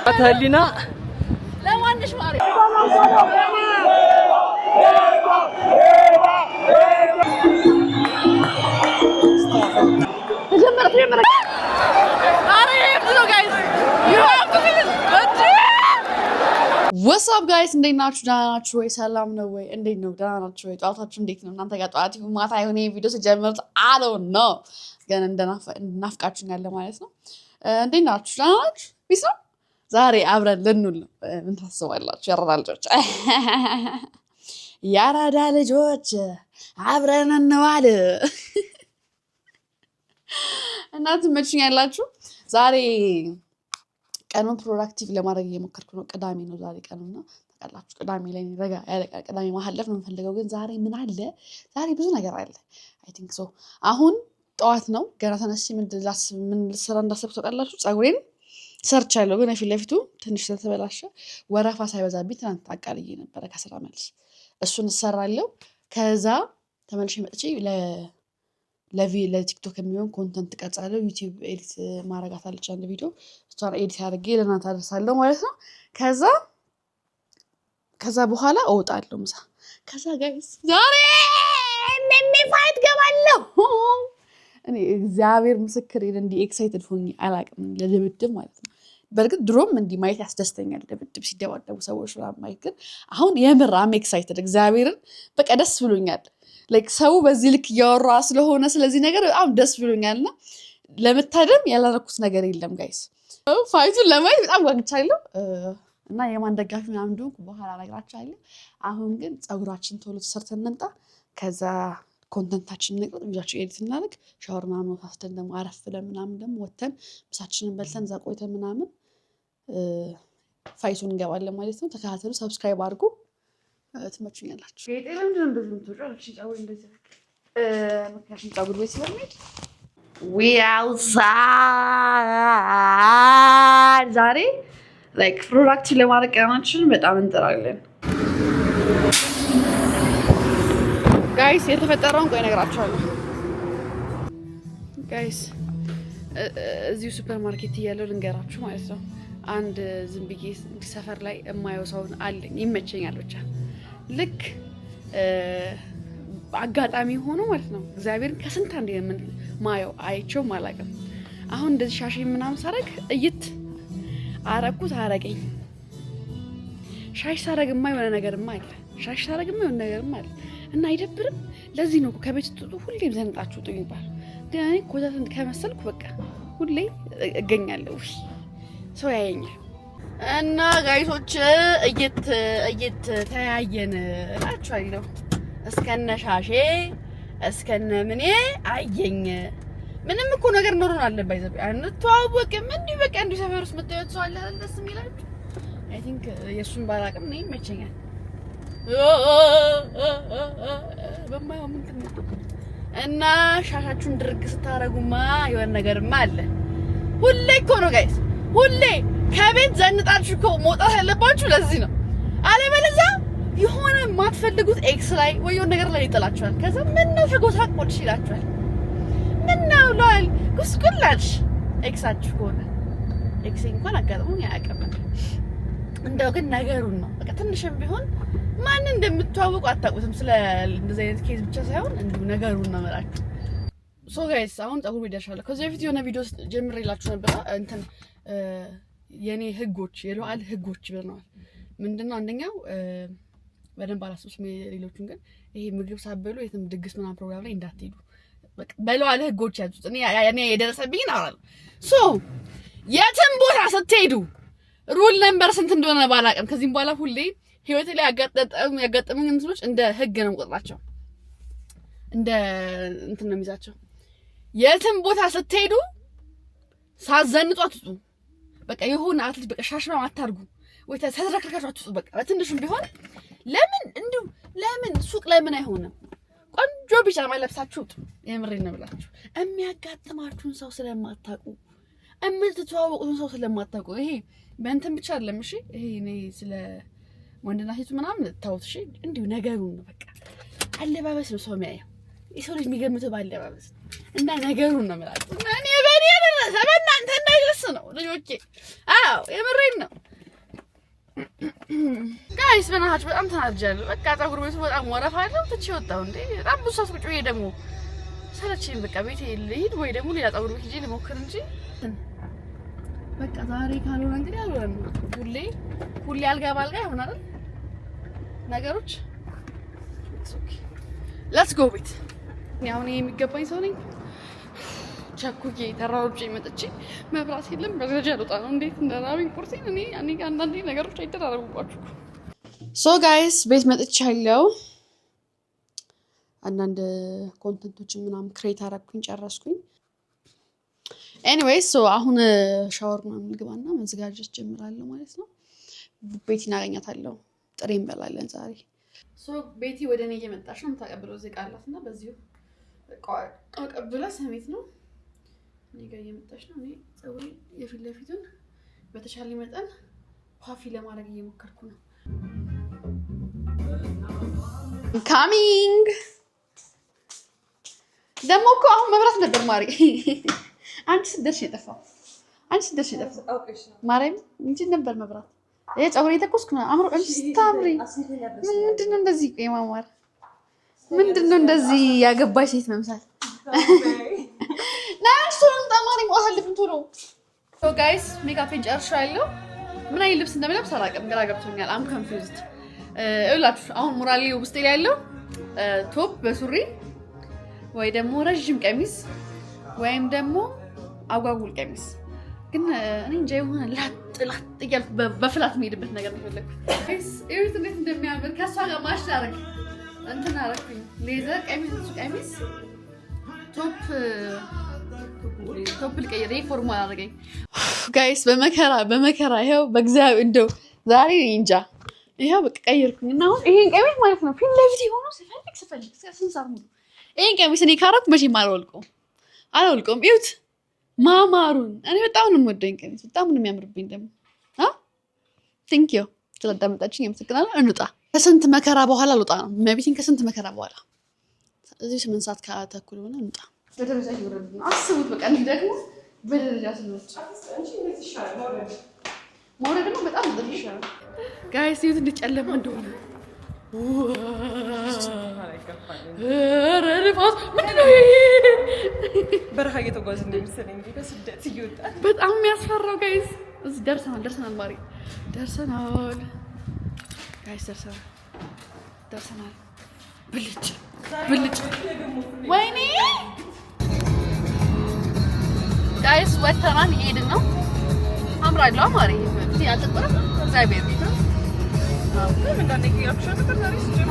አታሊና ለማንሽ ማሪ What's up guys? እንዴት ናችሁ? ደህና ናችሁ ወይ? ሰላም ነው ወይ? እንዴት ነው? ደህና ናችሁ ወይ? ጧታችሁ እንዴት ነው? እናንተ ጋር ጧት ይሁን ማታ ይሁን ይሄ ቪዲዮ ሲጀምር I don't know ግን እንደናፍቃችሁኛል ማለት ነው። እንዴት ናችሁ? ደህና ናችሁ? ቢስ ነው? ዛሬ አብረን ልንውል ነው። ምን ታስባላችሁ? ያራዳ ልጆች አብረን እንዋል እና ትመችኛላችሁ። ዛሬ ቀኑን ፕሮዳክቲቭ ለማድረግ እየሞከርኩ ነው። ቅዳሜ ነው ዛሬ ቀኑና ታውቃላችሁ፣ ቅዳሜ ላይ ረጋ ያለ ቅዳሜ ማሐለፍ ነው የምፈልገው። ግን ዛሬ ምን አለ? ዛሬ ብዙ ነገር አለ። አይ ቲንክ ሶ አሁን ጠዋት ነው ገና ተነስቼ ምን ልሰራ እንዳሰብኩ ታውቃላችሁ? ፀጉሬን ሰርቻለሁ፣ ግን ፊት ለፊቱ ትንሽ ስለተበላሸ ወረፋ ሳይበዛብኝ ትናንት አቃልዬ ነበረ ከስራ መልስ። እሱን እሰራለሁ። ከዛ ተመልሼ መጥቼ ለቲክቶክ የሚሆን ኮንተንት ቀርጻለሁ። ዩቲዩብ ኤዲት ማረጋት አለች አንድ ቪዲዮ፣ እሷን ኤዲት አድርጌ ለእናንተ አደርሳለሁ ማለት ነው። ከዛ በኋላ እወጣለሁ ምሳ። ከዛ ጋይስ ዛሬ ፋይት ገባለሁ። እኔ እግዚአብሔር ምስክሬን እንዲህ ኤክሳይትድ ሆኜ አላውቅም ለድብድብ ማለት ነው። በእርግጥ ድሮም እንዲህ ማየት ያስደስተኛል፣ ድብድብ ሲደባደቡ ሰዎች ማየት። ግን አሁን የምር አም ኤክሳይትድ እግዚአብሔርን በቃ ደስ ብሎኛል። ላይክ ሰው በዚህ ልክ እያወራ ስለሆነ ስለዚህ ነገር በጣም ደስ ብሎኛልና ለመታደም ያላረኩት ነገር የለም ጋይስ። ፋይቱን ለማየት በጣም ጓጉቻለሁ እና የማን ደጋፊ ምናምን እንደሆንኩ በኋላ እነግራችኋለሁ። አሁን ግን ፀጉራችን ቶሎ ተሰርተን እንምጣ። ከዛ ኮንተንታችንን ንቅጥ ቪዲዮአችን ኤዲት እናደርግ። ሻወር ምናምን ወስደን ደግሞ አረፍ ብለን ምናምን ደግሞ ወተን ምሳችንን በልተን እዛ ቆይተን ምናምን ፋይቱን እንገባለን ማለት ነው። ተከታተሉ፣ ሰብስክራይብ አድርጉ። ትመቹኛላችሁ። ለምንድነው እንደዚህ የምትወጪው? ፀጉር እንደዚህ ምክንያቱም ፀጉር ቤት ስለሚሄድ ዛሬ ላይክ ፕሮዳክቲቭ ለማድረግ ቀናችንን በጣም እንጥራለን ጋይስ። የተፈጠረውን ቆይ እነግራችኋለሁ ጋይስ። እዚሁ ሱፐር ማርኬት እያለሁ ልንገራችሁ ማለት ነው። አንድ ዝም ብዬ ሰፈር ላይ የማየው ሰውን አለኝ፣ ይመቸኛል ብቻ ልክ አጋጣሚ ሆኖ ማለት ነው። እግዚአብሔርን ከስንት አንዴ ምን ማየው አይቼውም አላውቅም። አሁን እንደዚህ ሻሽ ምናምን ሳረግ እይት አረኩት አረገኝ። ሻሽ ሳረግማ የሆነ ነገርማ አለ፣ ሻሽ ሳረግማ የሆነ ነገርማ አለ እና አይደብርም? ለዚህ ነው ከቤት ትጡ ሁሌም ዘንጣችሁ ጥሩ ይባል። ግን እኔ ኮተት ከመሰልኩ በቃ ሁሌ እገኛለሁ፣ ሰው ያየኛል። እና ጋይሶች እይት ተያየን እላችኋለሁ። እስከነ ሻሼ እስከነ ምኔ አየኝ። ምንም እኮ ነገር ኖሮን አለባይ ዘብ አንተዋወቅም። እንዲህ በቃ እንዲህ ሰፈር ውስጥ መጣየት ሰው አለ ደስ የሚላችሁ። አይ ቲንክ የሱን ባላቅም ነው ይመቸኛል። በማየው ምንድን ነው እና ሻሻችሁን ድርግ ስታረጉማ የሆነ ነገርማ አለ። ሁሌ እኮ ነው ጋይስ፣ ሁሌ ከቤት ዘንጣችሁ እኮ መውጣት ያለባችሁ ለዚህ ነው። አለበለዚያ የሆነ የማትፈልጉት ኤክስ ላይ ወይ የሆነ ነገር ላይ ይጥላችኋል። ከዛ ምን ነው ተጎሳቆልሽ ይላችኋል። ምን ነው ላል ጉስቁላልሽ ኤክሳችሁ ከሆነ ኤክስ እንኳን አጋጥሞኝ አያውቅም። እንደው ግን ነገሩን ነው በቃ ትንሽም ቢሆን ማን እንደምትዋወቁ አታውቁትም። ስለ እንደዚህ አይነት ኬዝ ብቻ ሳይሆን እንዲሁ ነገሩን ነው ማለት። ሶ ጋይስ አሁን ፀጉር ቤት ደርሻለሁ። ከዚህ በፊት የሆነ ቪዲዮ ጀምሬላችሁ ነበር እንትን የኔ ህጎች የሉዓል ህጎች ብለናል። ምንድነው? አንደኛው በደንብ አላስብም ሌሎቹን፣ ግን ይሄ ምግብ ሳበሉ የትም ድግስ ምናምን ፕሮግራም ላይ እንዳትሄዱ በቃ በሉዓል ህጎች ያዙት። እኔ የደረሰብኝ አወራለሁ። ሶ የትም ቦታ ስትሄዱ ሩል ነምበር ስንት እንደሆነ ባላውቅም ከዚህም በኋላ ሁሌ ህይወቴ ላይ ያጋጠሙኝ እንትኖች እንደ ህግ ነው የምቆጥራቸው፣ እንደ እንትን ነው የሚይዛቸው። የትም ቦታ ስትሄዱ ሳዘንጡ አትውጡ። በቃ የሆነ አትሊስት በቃ ሻሽማ አታርጉ ወይ ተዝረክረካችሁ አትውጡ። በቃ በትንሹም ቢሆን ለምን ሱቅ ለምን አይሆንም? ቆንጆ ቢጃማ ለብሳችሁ ውጡ። የምሬን ነው ብላችሁ የሚያጋጥማችሁን ሰው ስለማታውቁ፣ የምትተዋወቁትን ሰው ስለማታውቁ። ይሄ በእንትን ብቻ አይደለም እሺ። ይሄ እኔ ስለ ወንድና ሴቱ ምናምን ታውት እሺ። እንዲሁ ነገሩን ነው በቃ አለባበስ ነው ሰው የሚያየው። የሰው ልጅ የሚገምተው ባለባበስ እና ነገሩን ነው ማለት ነው። እኔ በእኔ ደረሰ በእናንተ እንዳይደርስ ነው ልጆቼ። አዎ የምሬን ነው። ጋይስ በእናታችሁ በጣም ተናድጃለሁ። በቃ ፀጉር ቤቱ በጣም ወረፋ አለው። ትቼ ወጣሁ እንዴ በጣም ብዙ ሰዓት ቁጭ ብዬ ደግሞ ሰለቸኝ። በቃ ቤቴ ልሂድ ወይ ደግሞ ሌላ ፀጉር ቤት ሂጅ ልሞክር እንጂ በቃ ዛሬ ካልሆነ እንግዲህ አልሆነም። ሁሌ አልጋ ባልጋ ይሆናል ነገሮች። ሌትስ ጎ ቤት አሁን የሚገባኝ ሰው ነኝ። ቸኩዬ ተራሮጬ መጥቼ መብራት የለም በደረጃ ልወጣ ነው። እንዴት እንደራበኝ ቁርሴን እኔ አንዳንዴ ነገሮች አይደራረቡባችሁ። ሶ ጋይስ ቤት መጥቻለሁ። አንዳንድ ኮንተንቶችን ምናምን ክሬት አደረኩኝ ጨረስኩኝ። ኤኒዌይስ ሶ አሁን ሻወር ነው የምግባና መዘጋጀት ጀምራለሁ ማለት ነው። ቤቲ እናገኛታለሁ። ጥሬ እንበላለን ዛሬ። ሶ ቤቲ ወደ እኔ እየመጣች ነው። የምታቀብለው እዚህ ቃላት እና በዚሁ አቀብላ ሰሜት ነው እኔ ጋር እየመጣች ነው። እኔ ፀጉሬ የፊት ለፊቱን በተሻለ መጠን ፓፊ ለማድረግ እየሞከርኩ ነው። ካሚንግ ደግሞ እኮ አሁን መብራት ነበር ማሪ። አንቺ ስደርሽ የጠፋው ማርያም እንጂ ነበር መብራት። ይሄ ፀጉሬ የተኮስኩ ነው አምሮ እንስታምሪ ምንድነው እንደዚህ የማማር ምንድነው እንደዚህ ያገባሽ ሴት መምሰል ናሽቶን ታማሪ ወሃልብን ቶሎ። ሶ ጋይስ ሜካፕን ጨርሻለሁ። ምን አይነት ልብስ እንደምለብስ አላውቅም፣ ግራ ገብቶኛል። አም ኮንፊውዝድ እላችሁ። አሁን ሞራሌ ውስጥ ላይ ያለው ቶፕ በሱሪ ወይ ደግሞ ረጅም ቀሚስ ወይም ደግሞ አጓጉል ቀሚስ ግን እኔ እንጃ የሆነ ላጥ እያልኩ በፍላት የምሄድበት ነገር ነው የፈለኩት። ጋይስ እዩት እንዴት እንደሚያምር። ከሷ ጋር ማሽ ላደርግ እንትን አደረኩኝ። ሌዘር ቀሚስ ቶፕ ልቀይር። ፎርማል አደረገኝ ጋይስ በመከራ ይኸው በእግዚአብሔር እንደው ዛሬ እንጃ ይኸው በቃ ቀይርኩኝ እና አሁን ይሄን ቀሚስ ማለት ነው ፊት ለፊት ሆኖ ስፈልግ ስንሳር ሙሉ ይሄን ቀሚስ እኔ ካረኩ መቼም አልወልቀውም። እዩት ማማሩን። እኔ በጣም ነው የምወደው ቀሚስ፣ በጣም ነው የሚያምርብኝ ደግሞ። ቴንክ ዩ ስለዳመጣችኝ አመሰግናለሁ። እንውጣ። ከስንት መከራ በኋላ ልውጣ ነው መቤቴን፣ ከስንት መከራ በኋላ እዚህ 8 ሰዓት ከተኩል ሆነ እንውጣ። በደረጃ ይወረድ ነው አስቡት። በቃ እንዴ ደግሞ በደረጃ ስንወጣ መውረድ ደግሞ በጣም ይሻላል። ጋይስ እዩት እንዴት ጨለማ እንደሆነ። ምንድነው በረሃ እየተጓዝ እንደሚሰለኝ በስደት እየወጣ በጣም የሚያስፈራው ጋይስ። እዚህ ደርሰናል ማሪ ደርሰናል ጋይስ ደርሰናል። ብልጭ ወይኔ ጋይስ ወተናል፣ እየሄድን ነው። አምራለሁ ማሪ ያልተቆረ እግዚአብሔር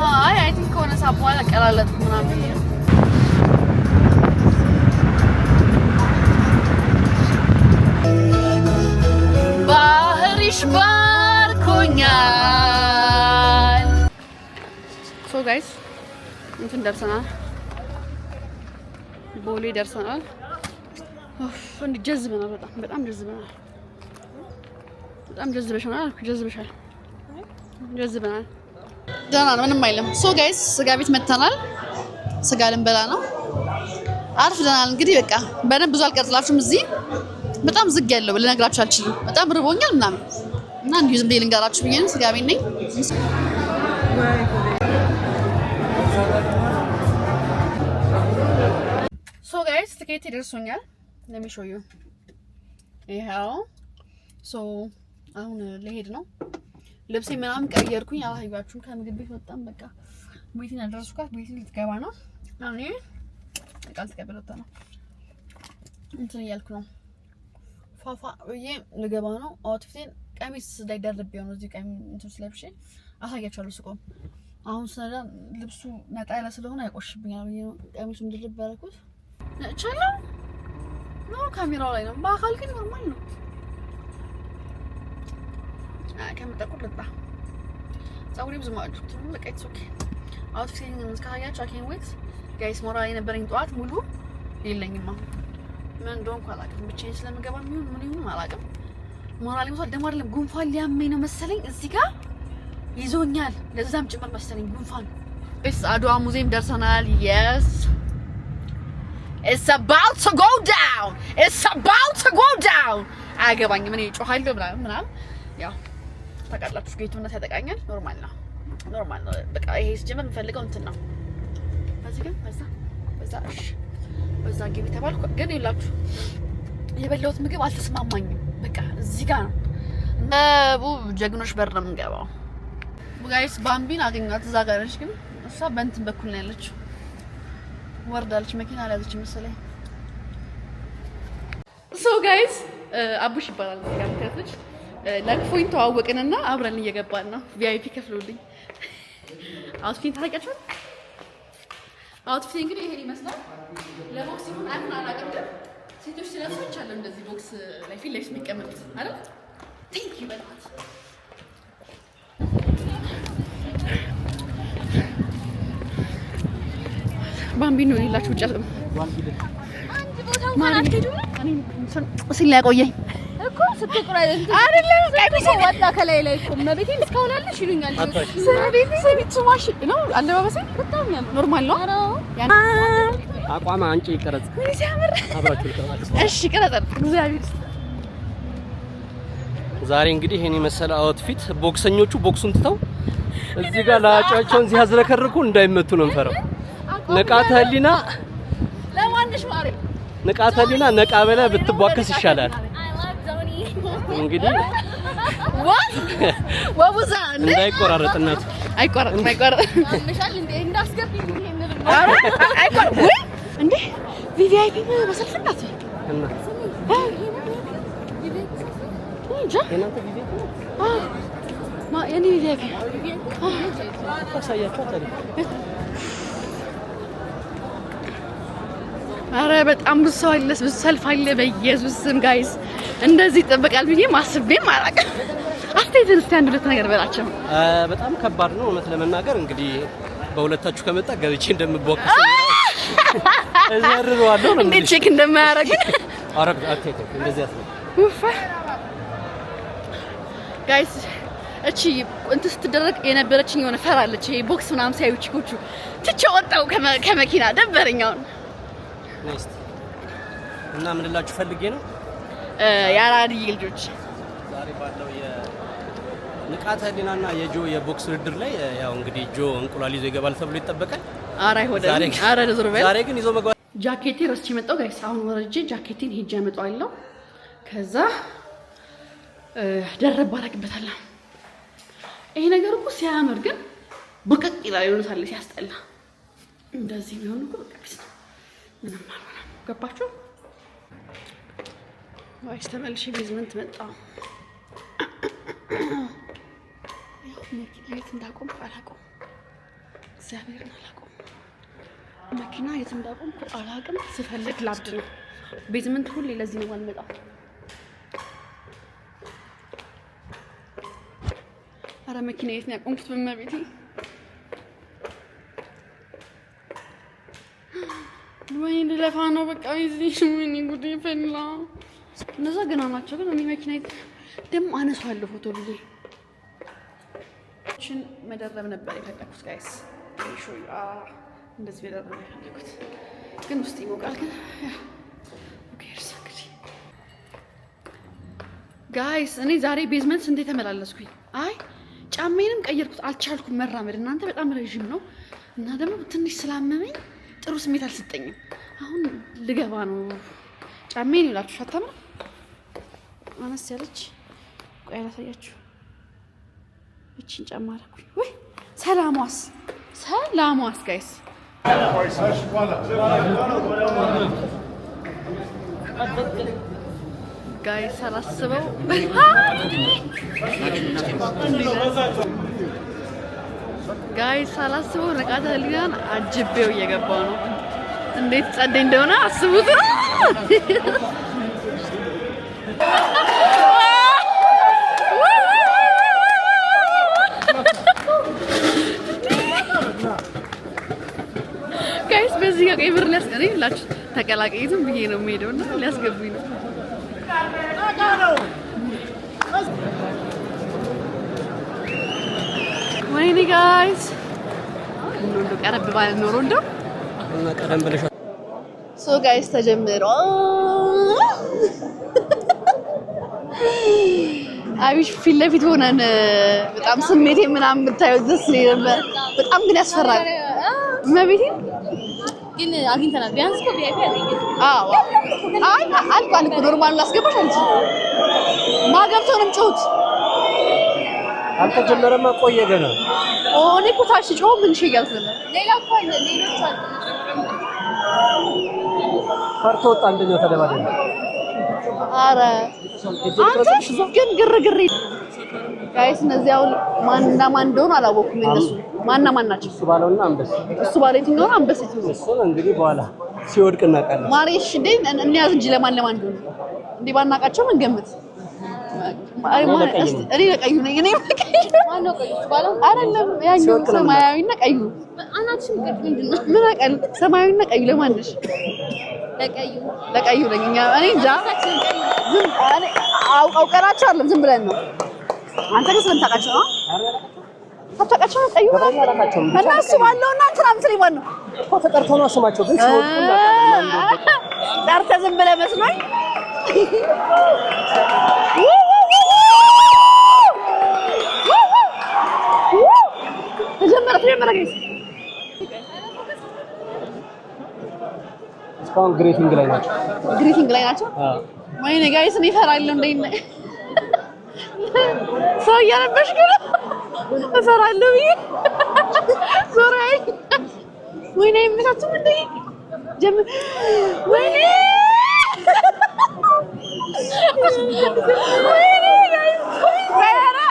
አይ ቲንክ ከሆነ ሰዓት በኋላ ቀላለጥኩ ምናምን። ባህርሽ ባርኮኛል። ሶ ጋይስ እንትን ደርሰናል፣ ቦሌ ደርሰናል። እንዴ ጀዝበናል፣ በጣም ጀዝበናል። በጣም ጀዝበሻል። ደህና ነው፣ ምንም አይልም። ሶ ጋይስ ስጋ ቤት መተናል። ስጋ ልንበላ ነው። አርፍደናል። እንግዲህ በቃ በደንብ ብዙ አልቀርጽላችሁም። እዚህ በጣም ዝግ ያለው ልነግራችሁ አልችልም። በጣም ርቦኛል ምናምን እና እንዲሁ ዝም ብዬ ልንገራችሁ ብዬ ነው። ስጋ ቤት ነኝ። ሶ ጋይስ ትኬት ደርሶኛል። let me show you ይሄው። ሶ አሁን ልሄድ ነው። ልብሴ ምናምን ቀየርኩኝ። አላየኋችሁም። ከምግብ ቤት ወጣን። በቃ ቤቴን አደረስኳት። ቤቴን ልትገባ ነው። አሁን ቃል ተቀበለታ ነው እንትን እያልኩ ነው። ፋፋ ብዬ ልገባ ነው። አውትፊቴን ቀሚስ ላይ ደርቤ ነው እዚህ ቀሚስ እንትን ስለብሼ አሳያችኋለሁ። ስቆም አሁን ስለዳ ልብሱ ነጣ ያለ ስለሆነ አይቆሽብኛል ብዬ ነው ቀሚሱን ድርብ ያደረኩት። እቻለሁ ነው ካሜራው ላይ ነው። በአካል ግን ኖርማል ነው። ከመጠቁር ልጣ ፀጉሬ ብዙ ማድረግ ነው። በቃ ኢትስ ኦኬ። አውትፊቴን እስካያችሁ አኬን ዌት ጋይስ። ሞራል የነበረኝ ጠዋት ሙሉ የለኝም። አሁን ምን እንደሆንኩ አላውቅም። ብቻዬን ስለምገባ ምን ይሁን አላውቅም። ሞራል ይሞታል። ደግሞ አይደለም ጉንፋን ሊያመኝ ነው መሰለኝ። እዚህ ጋር ይዞኛል። ለዛም ጭምር መሰለኝ ጉንፋን። እስ አድዋ ሙዚየም ደርሰናል። yes it's about to go down አያገባኝም። እኔ ጮሃለሁ ምናምን ያው ታውቃላችሁ ጌቱነት ያጠቃኛል ኖርማል ነው በቃ ይሄ ሲጀምር የምፈልገው እንትን ነው በዚህ ግን በዛ ግቢ ተባልኩ ግን ይላችሁ የበላሁት ምግብ አልተስማማኝም በቃ እዚህ ጋር ነው ጀግኖች በር ነው የምንገባው ጋይስ ባምቢን አገኛት እዛ ጋር ነች ግን እሷ በእንትን በኩል ነው ያለችው ወርዳለች መኪና አልያዘች መሰለኝ ሶ ጋይስ አቡሽ ይባላል ያልከፍልሽ ለክፎኝ ተዋወቅንና አብረን እየገባን ነው ቪአይፒ ከፍሎልኝ አውትፊት ታውቂያለሽ አውትፊት እንግዲህ ይሄን ይመስላል ለቦክስ ይሁን አላውቅም ግን ሴቶች ስለብሶች አለ እንደዚህ ቦክስ ላይ ፊት ለፊት የሚቀመጡት አይደል ቴንክ ዩ በጣም ባምቢኖ ይላችሁ ብቻ አንድ ቦታ ማለት እኔ ሲል ያቆየኝ እኮ ስትቆራይ አይደለም ታይቆ ወጣ ከላይ ላይ እኮ መቤቴን እስካውላለሽ ይሉኛል ሰቤት ማሽ ነው አለባበሴ በጣም ያለው ኖርማል ነው ያን አቋማ አንቺ ይቀረጽ አብራችሁ ይቀረጽ እሺ ቀረጽ እግዚአብሔር ዛሬ እንግዲህ እኔ መሰለ አውትፊት ቦክሰኞቹ ቦክሱን ትተው እዚህ ጋር ላጫቸውን ሲያዝረከርኩ እንዳይመቱ ነው እንፈራው ንቃተ ህሊና ለማንሽ ማሪ ንቃተ ህሊና ነቃ በለ ብትቧከስ ይሻላል እንግዲህ ወቡዛ እንዳይቆራረጥነት አይቆራረጥ ማሻል እንዴ እንዳስገብኝ ይሄንን አይቆራረጥ እንዴ ቪቪአይፒ በሰልፍናት እና እናንተ ቪቪአይፒ የኔ ቪቪአይፒ ታሳያችሁ ታዲያ አረ በጣም ብዙ ሰው አለ ብዙ ሰልፍ አለ በኢየሱስ ስም ጋይስ እንደዚህ ይጠበቃል ብዬ ማስቤም አላውቅም አስተያየትን እስቲ አንድ ሁለት ነገር በላቸው በጣም ከባድ ነው እውነት ለመናገር እንግዲህ በሁለታችሁ ከመጣ ገብቼ እንደምቦክስ እዘርረዋለሁ ነው እንዴ ቼክ እንደማያረግ አረብ አትይት እንደዚህ አትይት ውፋ ጋይስ እቺ እንት ስትደረግ የነበረችኝ የሆነ ፈራለች ይሄ ቦክስ ምናምን ሳይው ቺኮቹ ትቼው ወጣው ከመኪና ደበረኛው ኔክስት እና ምን ልላችሁ ፈልጌ ነው ያራዲ ልጆች ዛሬ ባለው የንቃተ ህሊናና የጆ የቦክስ ውድድር ላይ ያው እንግዲህ ጆ እንቁላል ይዞ ይገባል ተብሎ ይጠበቃል አራ ይወደል አራ ለዞርበል ዛሬ ግን ይዞ መግባት ጃኬቴ ረስቼ መጣው ጋይስ አሁን ወርጄ ጃኬቴን ሄጄ አመጣዋለሁ ከዛ ደረብ አደርግበታለሁ ይሄ ነገር እኮ ሲያምር ግን በቀጥ ይላል ይሆናል ሲያስጠላ እንደዚህ ቢሆን እኮ በቃ ምንም አልሆነም ገባችሁ ዋይስ ተመልሼ ቤዝመንት መጣሁ ያው መኪና የት እንዳቆምኩ አላውቅም እግዚአብሔርን አላውቅም መኪና የት እንዳቆምኩ አላውቅም ስፈልግ ላብድ ነው ቤዝመንት ሁሌ ለዚህ ነው የማልመጣው አረ መኪና የት ነው ያቆምኩት በመቤቴ ወይኔ ለፋ ነው በቃ እዚህ ምን ጉድ ይፈላ እነዛ ገና ናቸው ግን እኔ መኪና ደም አነሳለሁ ፎቶ ብዬ እቺን መደረብ ነበር የፈለኩት ጋይስ ሾይ እንደዚህ መደረብ የፈለኩት ግን ውስጥ ይሞቃል ግን ኦኬ እርሳክጂ ጋይስ እኔ ዛሬ ቤዝመንት እንዴት ተመላለስኩኝ አይ ጫሜንም ቀየርኩት አልቻልኩም መራመድ እናንተ በጣም ረጅም ነው እና ደግሞ ትንሽ ስላመመኝ ጥሩ ስሜት አልሰጠኝም አሁን ልገባ ነው ጫሜን ይላችሁ ፈተና አነስ ያለች ቆይ አላሳያችሁ እቺን ጫማ አደረኩኝ ወይ ሰላሟስ ጋይስ ጋይስ አላስበው ጋይስ አላስበው ንቃተ ህሊናን አጅቤው እየገባው ነው እንዴት ጸደይ እንደሆነ አስቡት ጋይስ በዚህ ጋር ይብር ሊያስቀረኝ ላችሁ ተቀላቀይ ዝም ብዬ ነው የምሄደውና ሊያስገቡኝ ነው ወይኔ ጋይስ እንዶ ቀረብ ባለ ኖሮ እንደው እና ቀደም ብለሽ ሶ ጋይስ ተጀምሮ አቢሽ ፊት ለፊት ሆነን በጣም ስሜቴ ምናምን ብታየው ደስ ይላል። በጣም ግን ያስፈራል። መቤቴ ግን አግኝተናል። ቢያንስ እኮ ቪአይፒ አገኘን። አዎ አይ አልቋል እኮ ኖርማል ላስገባሽ አንቺ ማገብቶንም ጮት አልተጀመረማ ቆየ ገና እኔ እኮ ታች ጮህ ምን ይሻል ነበር። ሌላ እኮ አለ ሌሎች አሉ። ፈርቶ ወጣ አንደኛው ተደባደበ። አረ ግን ግርግር ጋይስ እነዚህ አሁን ማንና ማን እንደሆነ አላወኩም። እነሱ ማንና ማን ናቸው? እሱ ባለውና አንበስ እሱ ባለው የትኛው ነው? አንበስ የትኛው? እሱ እንግዲህ በኋላ ሲወድቅ እናውቃለን። ማሬሽ እንያዝ እንጂ ለማን እንደሆነ እንዴ ባናቃቸው ምን ገምት? እኔ ለቀዩ ነኝ። እኔ ማን ነው ቀዩ? ባለው አይደለም ያኛው ሰማያዊና ቀዩ አናትሽም ግድ ምንድነው? ምን አቀል ሰማያዊና ቀዩ ለማን ነሽ? ለቀዩ ነኝ። እኔ እንጃ ዝም አውቀናቸው አይደለም ዝም ብለን ነው። አንተ ግን ስለምታውቃቸው ነው ታውቃቸው ነው። ቀዩ እና እሱ ባለውና እንትና ምትለኝ ማን ነው እኮ ተጠርቶ ነው ስማቸው ግን ሲወጡ ጠርተህ ዝም ብለህ መስሎኝ ተጀመረ ጋይስ እስካሁን ግሬቲንግ ላይ ናቸው። አዎ ወይኔ ጋይስ እኔ እፈራለሁ እንዴ ሰው እያረበሽኩ ነው እፈራለሁ ብዬ ዞር አይ ወይኔ የምታችሁ እንዴ ወይኔ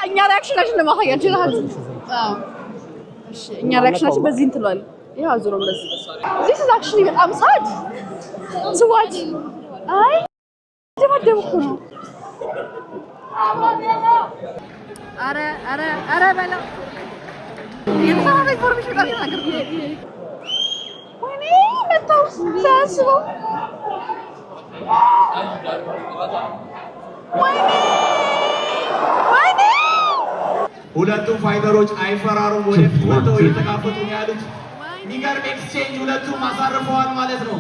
እኛ ሪአክሽናችን ለማሳያችሁ ይላል። አዎ እሺ እኛ ሪአክሽናችን በዚህ እንትሏል። ይሄ አዙሮ እንደዚህ this is actually በጣም sad to watch አይ ደምደምኩ ነው። አረ በላ የታማ ኢንፎርሜሽን ታዲያ ነገር ወይኔ መጣው ሳስበው ወይኔ ሁለቱም ፋይተሮች አይፈራሩም። ወደፊት መተው እየተጋፈጡ ነው ያሉት። የሚገርም ኤክስቼንጅ ሁለቱም አሳርፈዋል ማለት ነው።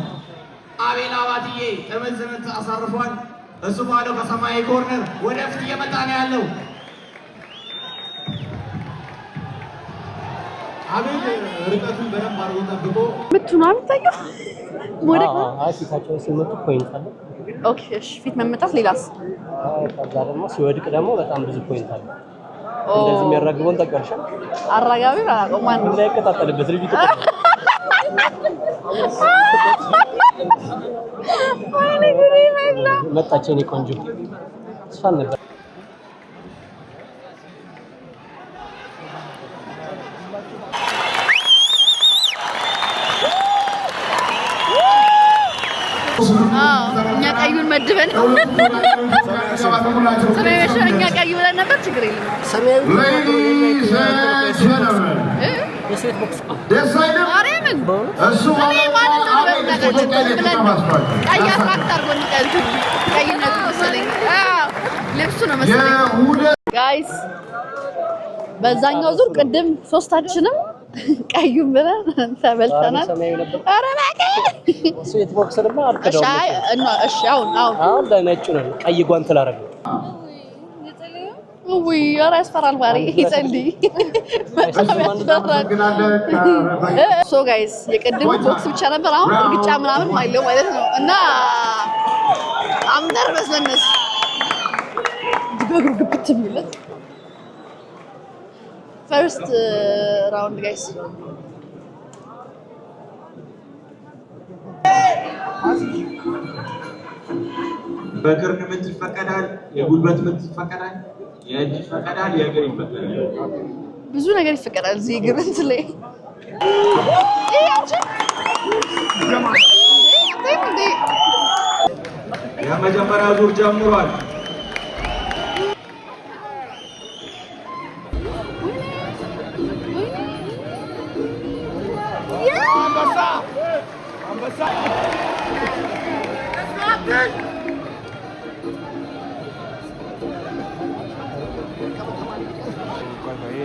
አቤል አባትዬ ጥምዝምት አሳርፈዋል። እሱ ባለው ከሰማያዊ ኮርነር ወደፊት እየመጣ ነው ያለው። አቤል ርቀቱን በደንብ አድርጎ ጠብቆ ምቱን አምጣየው ወደ ፊታቸው ሲመጡ ፖይንት አለ። ኦኬ እሺ ፊት መመጣት ሌላስ? ከዛ ደግሞ ሲወድቅ ደግሞ በጣም ብዙ ፖይንት አለ። እንደዚህ የሚያራግበውን ታውቂያለሽ? አራጋቢ አላውቀው ማን ነው እንዳይቀጣጠልበት ልጅ ወይኔ ጉዴ ፈላ መጣች የኔ ቆንጆ እሷን ነበር እኛ ቀዩን መድበን ሰማያዊ እኛ ቀዩ ብለን ነበር። ችግር የለም ሰማያዊ የሴት ቦክስ ማርያምን እሱ ማለት ቀይ አትራክት አድርጎ ቀይነቱ መሰለኝ ልብሱ ነው መሰለኝ። ጋይስ በዛኛው ዙር ቅድም ሶስታችንም ቀዩን ብለን ተበልተናል። ኧረ እባክህ ሴት ቦክስ ደግሞ አልከዳው። እሺ አሁን ለነጩ ነው ቀይ ጓንት ላደረገው ውይ ኧረ ያስፈራል። ባሪ ይጸልይ ሶ ጋይስ የቀደሙ ቦክስ ብቻ ነበር። አሁን እርግጫ ምናምን ማይለው ማለት ነው እና አምነር በስለነስ በግሩ ግብት ቢለት ፈርስት ራውንድ ጋይስ በክርን ምት ይፈቀዳል፣ የጉልበት ምት ይፈቀዳል፣ የእጅ ይፈቀዳል፣ የእግር ይፈቀዳል። ብዙ ነገር ይፈቀዳል እዚህ እግር እንትን ላይ የመጀመሪያ ዙር ጀምሯል።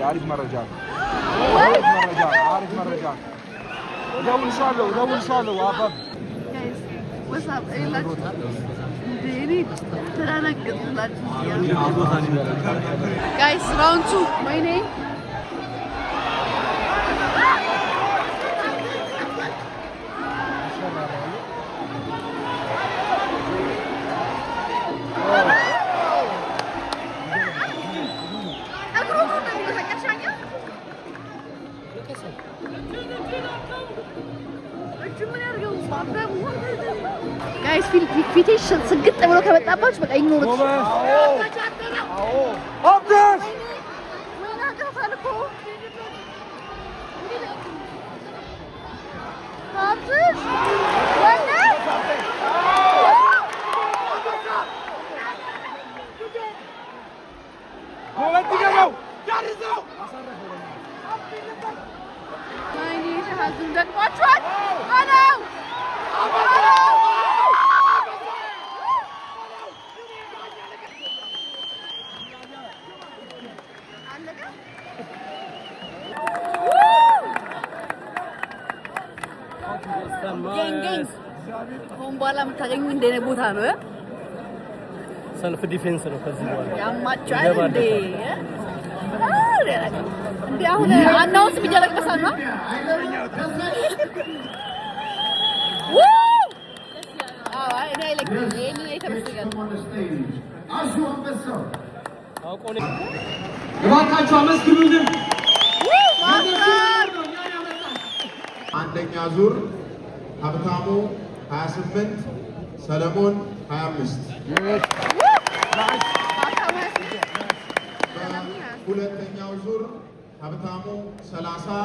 عارف مرجان عارف مرجان ودول ان شاء الله وابد guys what's up Guys, round 2. My name. Guys, ፊቴሽ ስግጥ ብሎ ከመጣባችሁ በቃ ይኖርሽ። Abdus! በኋላ የምታገኙ እንደኔ ቦታ ነው። ሰልፍ ዲፌንስ ነው። ከዚህ በኋላ ያማቻል እንዴ? እንዴ አሁን አናውንስ ቢጀለቀሳና አይ እኔ አይለኝ እኔ የተመስገን አውቆኔ እባካችሁ አመስግኑልን። አንደኛ ዙር ሀብታሙ 28 ሰለሞን 25 ሁለተኛው ዙር ሀብታሙ 30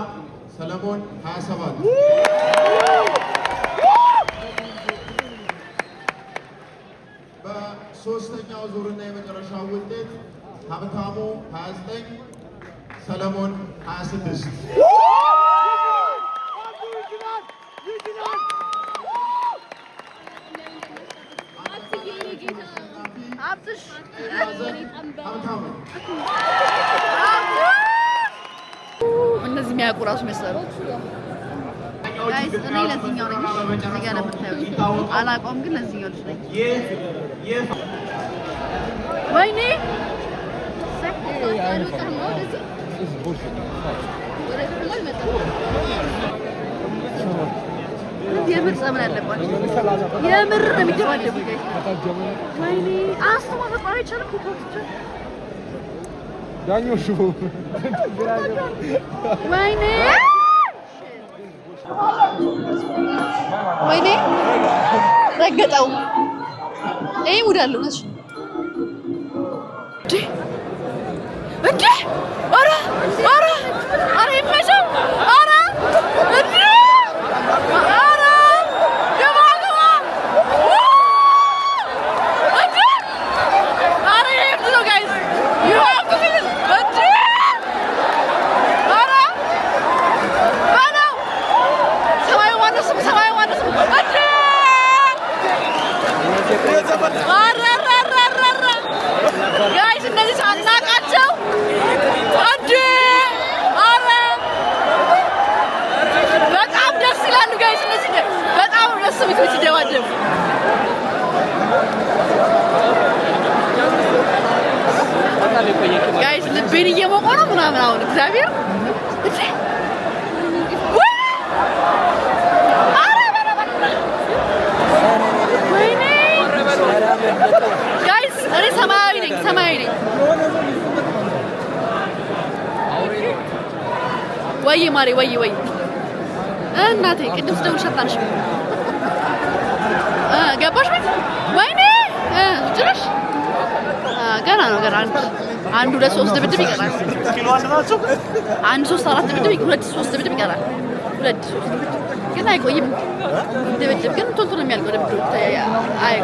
ሰለሞን 27 በሶስተኛው ዙርና የመጨረሻው ውጤት ሀብታሙ 29 ሰለሞን 26 እነዚህ የሚያውቁ ራሱ መሰለው ጋይስ እኔ ለዚህኛው ነኝ። እዚህ ጋር ለምታዩት አላውቀውም፣ ግን ለዚህኛው ልጅ ነኝ። ወይኔ የምር ጸብ ያለባቸው የምር ነው የሚደባደቡት። ወይኔ አስተማ ፈጣሪ ይችላል ኮኮች ዳኞ ሽቦ ወይኔ ወይኔ ረገጠው። ይሄ ሙድ አለው ነሽ እንዴ? አረ አረ አረ ይመሸው አረ እንዴ አረ ገባ ገባ እንዴ አረ ይሄ ነው ጋይስ you have to feel እንዴ አረ ባለው ሰማይ ዋነስም እንዴ አረ ጋይስ እነዚህ ሳናቃቸው እንዴ አረ በጣም ደስ ይላሉ ጋይስ። እነዚህ በጣም ደስ የሚሉ ሲደባደቡ ጋይስ ልቤን እየሞቀ ነው ምናምን አሁን እግዚአብሔር እንዴ ወይኔ ጋይስ እኔ ሰማያዊ ነኝ። ወይ ማሪ ወይ እናቴ ቅድም ስደውልሽ አታነሺ ገባሽ ቤት ወይኔ ጭራሽ ገና ነው ገና አንድ ሁለት ሶስት ድብድብ ይቀራል። አንድ ሶስት አራት ድብድብ ሁለት ሶስት ድብድብ ይቀራል። ሁለት ሶስት ግን አይቆይም ድብድብ ግን ቶሎ ነው የሚያልቀው ድብድብ አይ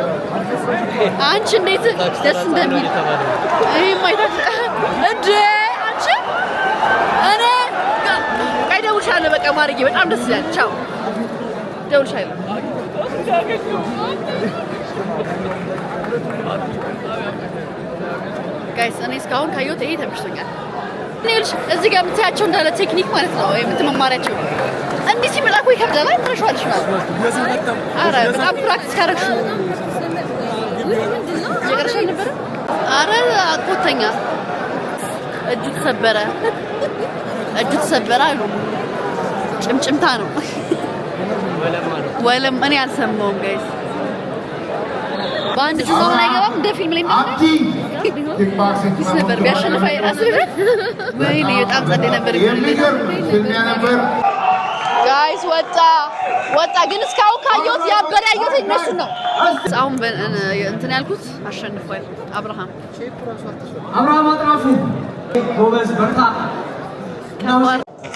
አንቺ እንዴት ደስ እንደሚል ይሄ ማይታች እንዴ አንቺ እኔ ቀይ ደውልሻለሁ በቃ ማርዬ በጣም ደስ ይላል። ቻው ደውልሻለሁ። ጋይስ እኔ እስካሁን ካየሁት ይሄ ተመችቶኛል። እኔልሽ እዚህ ጋር የምታያቸው እንዳለ ቴክኒክ ማለት ነው የምትመማሪያቸው እንዲህ ሲመጣ እኮ ይከብዳል። ትረሻዋለሽ ማለት ነው። ኧረ በጣም ፕራክቲስ ካደረግሽ አልተሻለ ነበር። አረ አቆተኛ እጁ ተሰበረ አሉ። ጭምጭምታ ነው ወለም እኔ አልሰማውም ጋይስ። በአንድ ጁማ ምን አይገባም እንደ ፊልም ላይ ነበር ቢያሸንፍ አስበሽ ወይኔ በጣም ጸዴ ነበር ጋይስ። ወጣ ግን እስካሁን ካየሁት ያበረ ያየሁት እነሱ ነው። አሁን እንትን ያልኩት አሸንፏል አብርሃም አጥራፉ ጎበዝ በርታ።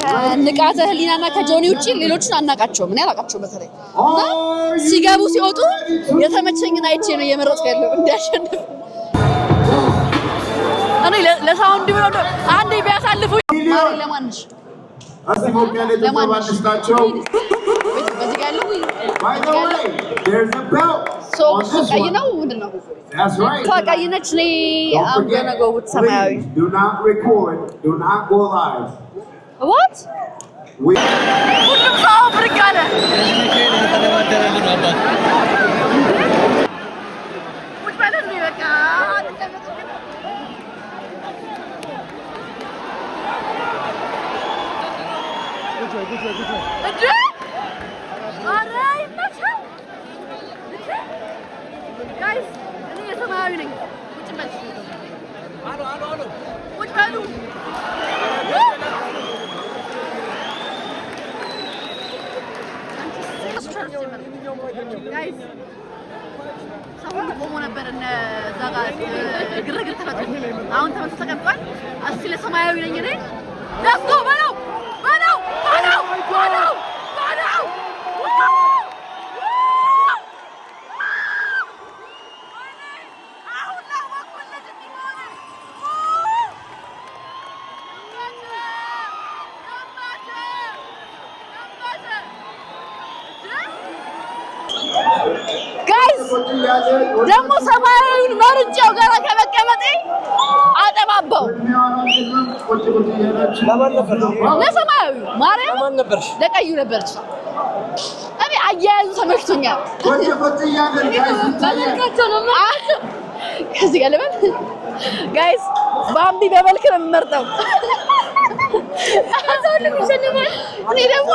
ከንቃተ ህሊናና ከጆኒ ውጪ ሌሎችን አናቃቸውም። ምን ያላቃቸው በተለይ ሲገቡ ሲወጡ የተመቸኝን አይቼ ነው እየመረጥኩ ያለው እንዲያሸንፍ። እኔ ለሳውንድ ብሎ አንዴ ቢያሳልፉ ማሪ ለማንሽ ለማንሽ ታቸው በዚህ ጋር ያለው ቀይ ነው ምንድን ነው? ቀይ ነች። እኔ I'm gonna go with ሰማያዊ። Do not record, do not go live. What? ሁሉም ሰው ብርቅ አለ። ቁጭ በለን በቃ ጋይስ እኔ የሰማያዊ ነኝ። ቁጭ በል ቁጭ በሉ ጋይስ ሰውን ቆሞ ነበር እና እዛ ጋር ግርግር ተፈጥሮ አሁን ተመልሶ ተቀምጧል። እስኪ ለሰማያዊ ነኝ እኔ ለስጎ በለው ደግሞ ሰማያዊውን መርጬው ገና ከመቀመጤ አጠባባው ለሰማያዊ ማርያም ለቀዩ ነበረች። እኔ አያያዙ ተመችቶኛል። ከዚህ ጋር ልበል ጋይስ ባምቢ በመልክ ነው የምመርጠው። እኔ ደግሞ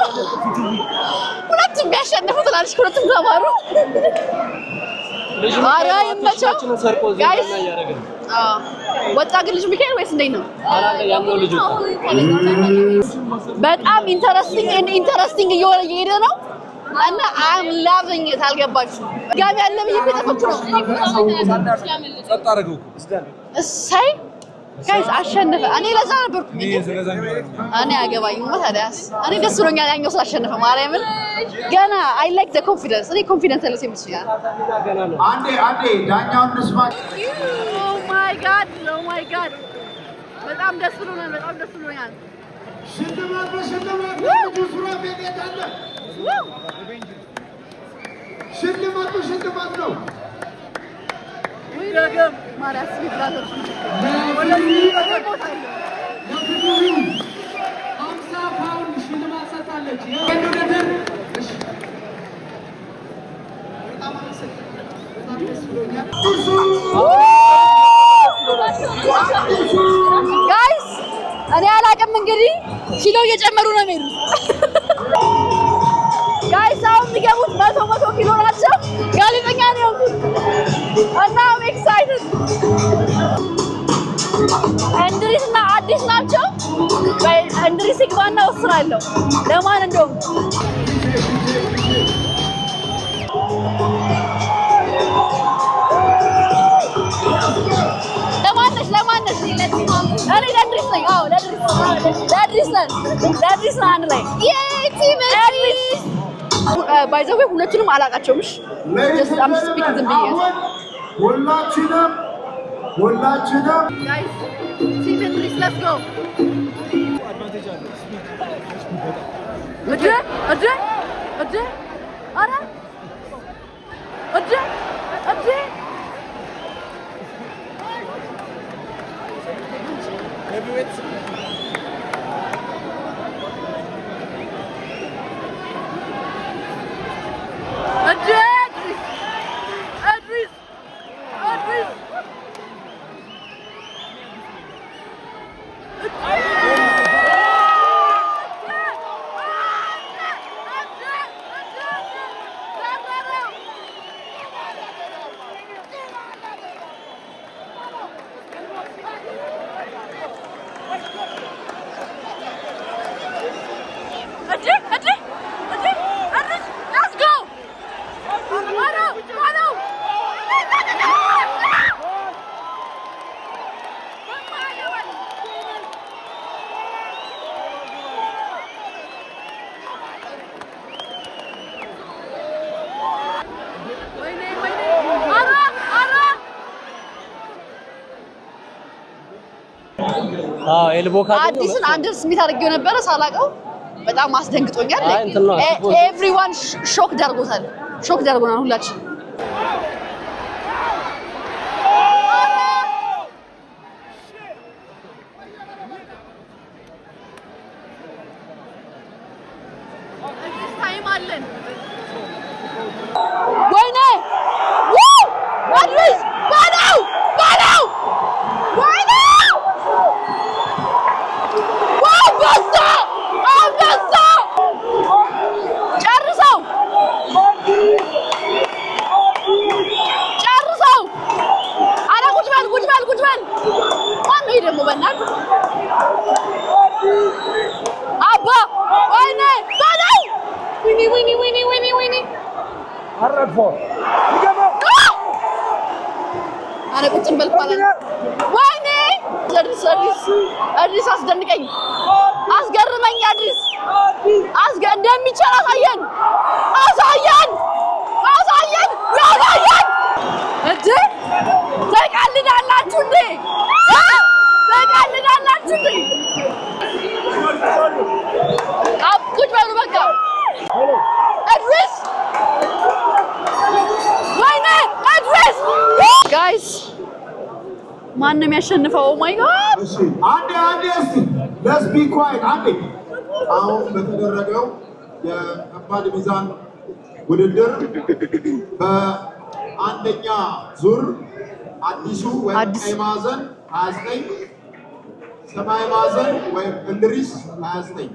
ሁለቱም ቢያሸንፉ ትላለች። ሁለቱም ተማሩ አራ ይመቸው ጋይስ። ወጣ ግን ልጅ ሚካኤል ወይስ እንዴት ነው? በጣም ኢንተረስቲንግ እየሆነ እየሄደ ነው እና I'm loving it። አልገባችሁ ጋሚ ያለ ብዬ ተፈክሮ እሰይ ጋይስ አሸነፈ። እኔ ለዛ ነበርኩ እኔ አገባኝማ። ታዲያስ እኔ ደስ ብሎኛል ያኛው ስላሸነፈ ማርያምን። ገና I like the confidence። እኔ ኮንፊደንስ አለኝ ሲመስለኛል። አንዴ ዳኛውን እንስማ። Oh my god በጣም ደስ ብሎኛል። ሽልማት ሱራ ቤት አለ። ሽልማት ነው። ወይ ደገም ማርያስ ቢብላተር ጋይስ እኔ አላውቅም እንግዲህ ኪሎ እየጨመሩ ነው የሚሄዱት ጋይስ። አሁን የሚገቡት 100 ኪሎ ናቸው። ጋዜጠኛ ነው ያልኩት እና I'm excited። እንድሪስ እና አዲስ ናቸው። እንድሪስ ይግባና ወስናለሁ ለማን እንደውም ለማንሽ እኔ ለድሪስ ነኝ። አዎ ለድሪስ ነን አንድ ላይ ባይ ዘ ወይ ሁለቱንም አላውቃቸውም። እሺ just I'm speaking ዝም ብዬ ሁላችንም guys team Idris let's go እደ አረ እደ Idris ኤልቦ ካገኘው አዲስን አንደር ስሚት አድርጌው ነበር ሳላቀው በጣም አስደንግጦኛል ኤቭሪዋን ሾክ ዳርጎታል ሾክ ዳርጎናል ሁላችን ታይም አለን ወይኔ አድሪስ ባዳው ወይኔ አንበሳ ጨርሰው ኧረ ቁጭ በል ማነው ይሄ ደግሞ በእናትህ አባ ወይኔ ባለው ወይኔ አረፈ ይገባው ኧረ ቁጭ በል ማለት ወይኔ አዲስ አስደንቀኝ አስገርመኝ አዲስ እንደሚቻል አሳየን እንዴ ተቀልዳላችሁ እንዴ ቁጭ በሉ በቃ አድሬስ ወይኔ አድሬስ ጋይስ ማን ነው የሚያሸንፈው? ኦ ማይ ጋድ አንዴ እስቲ let's be quiet አንዴ አሁን በተደረገው የከባድ ሚዛን ውድድር በአንደኛ ዙር አዲሱ ወይም ቀይ ማዕዘን 29 ሰማያዊ ማዕዘን ወይም እንድሪስ 29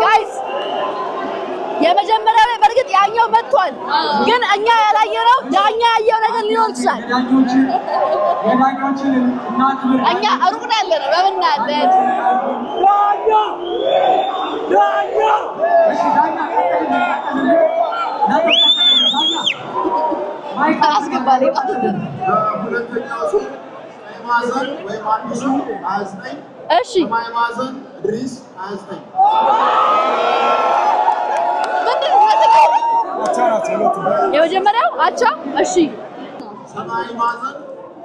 ጋይስ የመጀመሪያው ላይ በርግጥ ያኛው መጥቷል ግን እኛ ያላየነው ዳኛ ያየው ነገር ሊኖር ይችላል እኛ ሩቅ ነው ያለነው በእናትህ አስገባሪ ሁለተኛው ዙር ቀይ ማዕዘን ወይም አዲሱ 29 እሺ ሰማያዊ ማዕዘን እንድሪስ 29 የመጀመሪያው አቻ እሺ ሰማያዊ ማዕዘን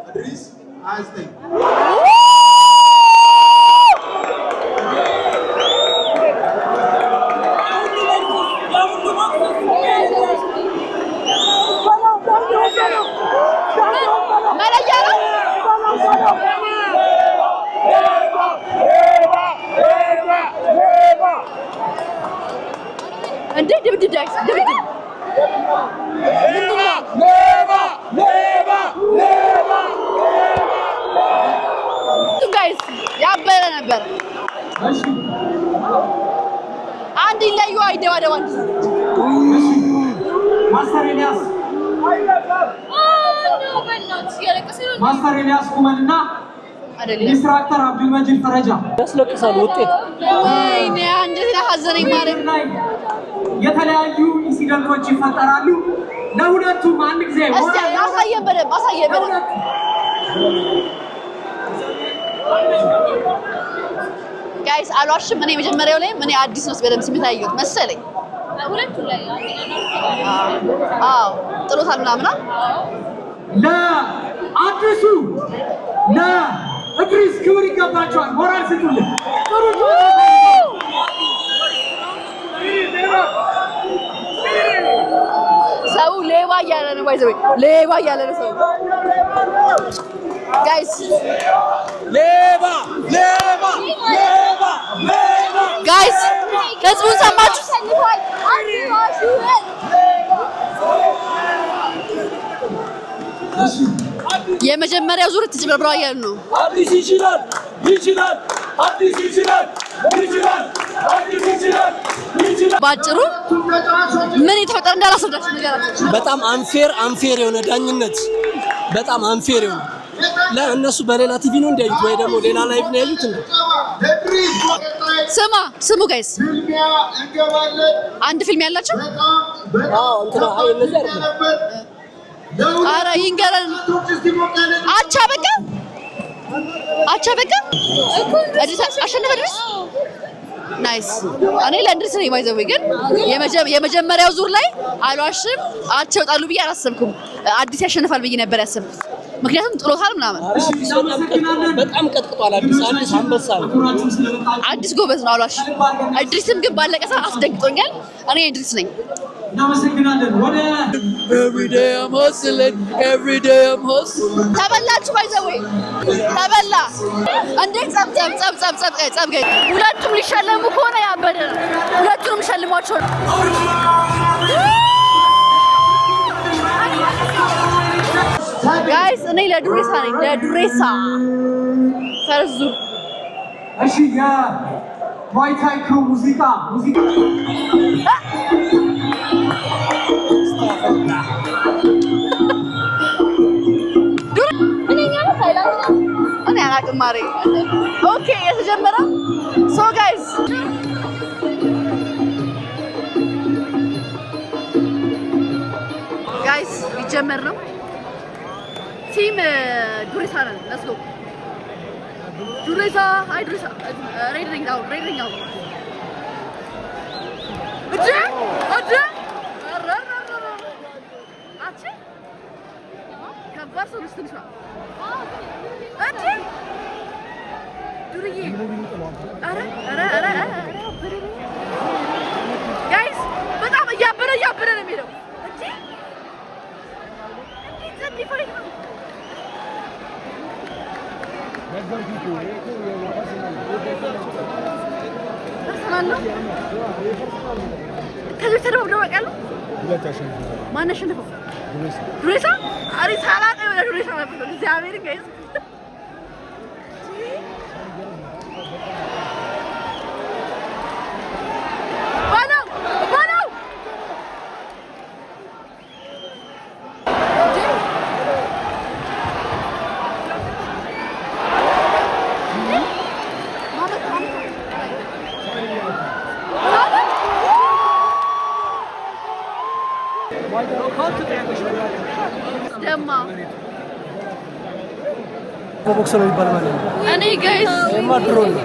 እንድሪስ 29 መለያ ነው እንዴ ድብድብ ጋይስ ያበረ ነበር አንድ ይለዩ አይደዋደው አንድ ማስተር ኤልያስ ኩመንና ኢንስትራክተር አብዱል መጂድ ፈረጃ ያስለቅሳል ውጤት ወይኔ አንጀቴ ሀዘነኝ ማለት የተለያዩ ኢንሲደንቶች ይፈጠራሉ ለሁለቱም አንድ ጊዜ እስቲ አሳየን በደምብ ጋይስ አልዋሽም እኔ መጀመሪያው ላይ እኔ አዲስ ነው በደምብ ስሜት አየሁት መሰለኝ ሁለቱ ላይ አዎ ጥሎታል ምናምን ለአዲሱ ለእድሪስ ክብር ይገባቸዋል ሞራል ስጡልን ጥሩ ሰው ሌባ እያለ ነው ባይዘው ሌባ እያለ ነው ሰው ጋይስ ሌባ ጋይስ ህዝቡን ሰማችሁ የመጀመሪያው ዙር ትጭበርብራ እያሉ ነው አዲስ ይችላል ባጭሩ ምን የተፈጠረ እንዳላስረዳችሁ ነገራችሁ በጣም አንፌር የሆነ ዳኝነት በጣም አንፌር የሆነ ለእነሱ በሌላ ቲቪ ነው እንዲያዩት ወይ ደግሞ ሌላ ላይቭ ነው ያዩት እንዴ ስሙ ጋይስ አንድ ፊልም ያላችሁ እንትና እነዚህ አይደለም ኧረ ይንገረን አቻ በቃ እኮ አሸነፈ ድረስ ናይስ እኔ ለእንድሪስ ነኝ ባይዘው ግን የመጀመሪያው ዙር ላይ አልዋሽም አቻ ይወጣሉ ብዬ አላሰብኩም አዲስ ያሸንፋል ብዬ ነበር ያሰብኩት ምክንያቱም ጥሎታል ምናምን በጣም ቀጥቅጧል አዲስ አንበሳ ነው አዲስ ጎበዝ ነው አልዋሽም እንድሪስም ግን ባለቀ ሰዓት አስደንግጦኛል እኔ እንድሪስ ነኝ every day I'm hustling ተበላችሁ ባይዘው ተበላ እንዴት ጸብ ሁለቱም ሊሸለሙ ከሆነ ያበደ ሁለቱም ሸልሟቸው ጋይስ እኔ ለዱሬሳ ነኝ ለዱሬሳ ፈርዙ እሺ ያ ማይታይኩ ሙዚቃ እኔ አላውቅም ማሬ ኦኬ የተጀመረ ሶ ጋይስ ሊጀመር ነው ቲም ዱሬሳ ነን ሌትስ ጎ ዱሬሳ አይ ዱሬሳ ሬዲንግ ዳውን እጄ አቺ ከባድ ሰው ልስጥሽ ነው እጄ ዱርዬ ኧረ ጋይስ በጣም እያበረ ነው የሚለው እጄ እንዴት ሊፈሪክ ነው ፐርሰናል ነው ከዚህ ተደረው ነው ያውቃሉ ማን አሸነፈው ዱሬሳ አሪስ አላቀ ወደ ዱሬሳ ነበር እግዚአብሔር ጋይስ ቦክስ ነው ይባላል ማለት ነው እኔ ጋይስ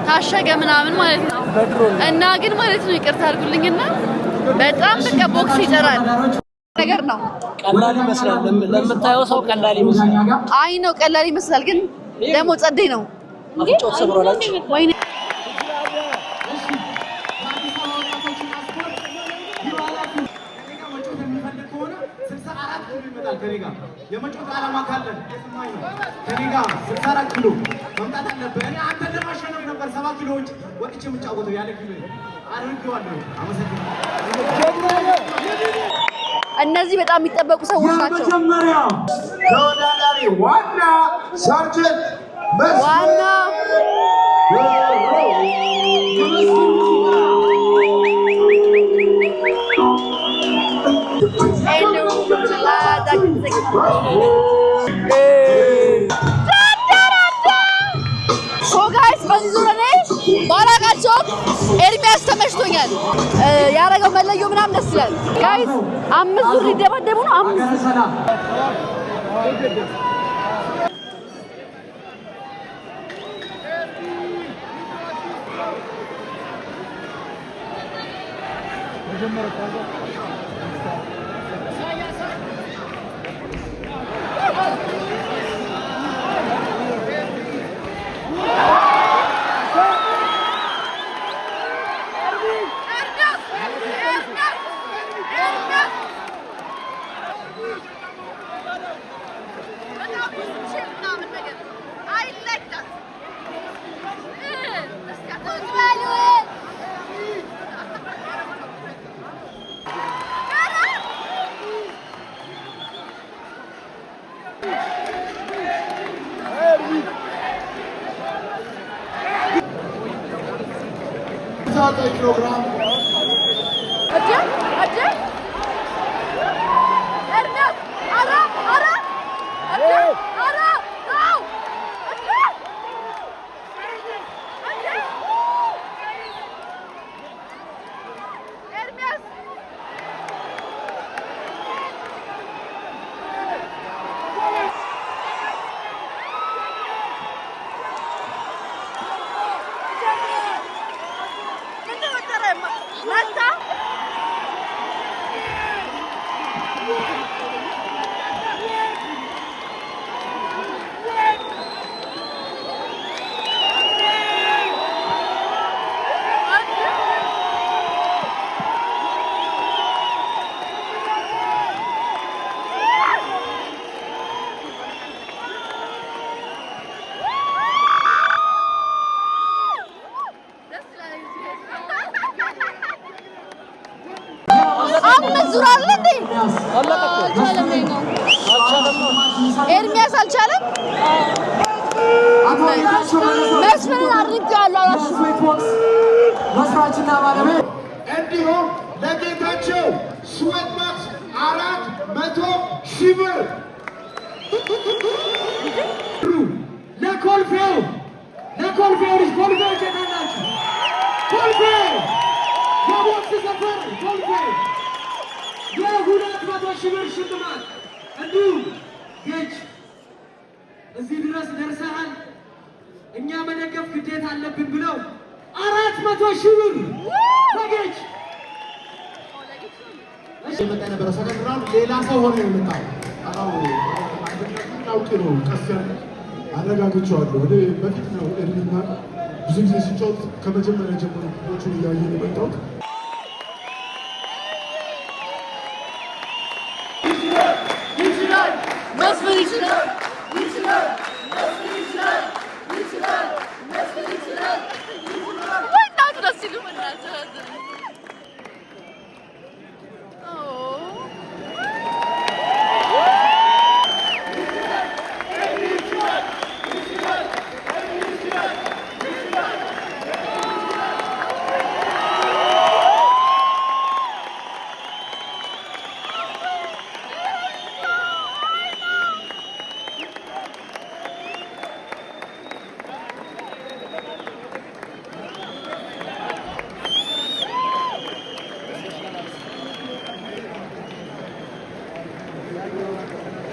ታሸገ ምናምን ማለት ነው እና ግን ማለት ነው ይቅርታ አድርጉልኝና በጣም በቃ ቦክስ ይጠራል ነገር ነው ቀላል ይመስላል ለምታየው ሰው ቀላል ይመስላል አይ ነው ቀላል ይመስላል ግን ደሞ ጸዴ ነው አፍጮት ሰብሯላችሁ ወይኔ የመጮት ዓላማ ካለን ከኔጋ 64 ኪሎ መምጣት አለበት እኔ አንተ ለማሸነፍ ነበር 7 ኪሎዎች ወጥቼ የምጫወተው ያለ ኪሎ አድርጌዋለሁ አመሰግናለሁ እነዚህ በጣም የሚጠበቁ ሰዎች ናቸው ተወዳዳሪ ዋና ሰርጀንት ዋና ሶ ጋይስ በዚህ ዙር እኔ ባላቃቸው ኤርሚያስ ተመችቶኛል ያረገው መለየው ምናምን ደስ ይላል ጋይስ 5 ዙር ሊደበደቡ ነው 5 ፕሮግራም አምስት ዙር አለ እንዴ? አልቻለም ነው። ኤርሚያስ አልቻለም። መስፍንን አድርጌዋለሁ አላልሽም? መስራችና ባለቤት እንዲሁም ለጌታቸው ስዌት ማክስ 400,000 ብር ለኮልፌው ልጅ ኮልፌው ጀናናችሁ ኮልፌው የቦክስ ሰፈር ኮልፌው የ200,000 ብር ሽልማት እንዲሁም ጌች እዚህ ድረስ ደርሰሃል፣ እኛ መደገፍ ግዴታ አለብን ብለው 400,000 ብር ለጌች የመጣ ነበረ። ሰከንድ ራውንድ ሌላ ሰው ሆነ የመጣው አውቄ ነው። ቀስ አረጋግጬዋለሁ። እኔ በፊት ነው ኤርሚና ብዙ ጊዜ ሲጫወት ከመጀመሪያ ጀምሮ ዎቹን እያየን የመጣሁት። መስፍን ይችላል።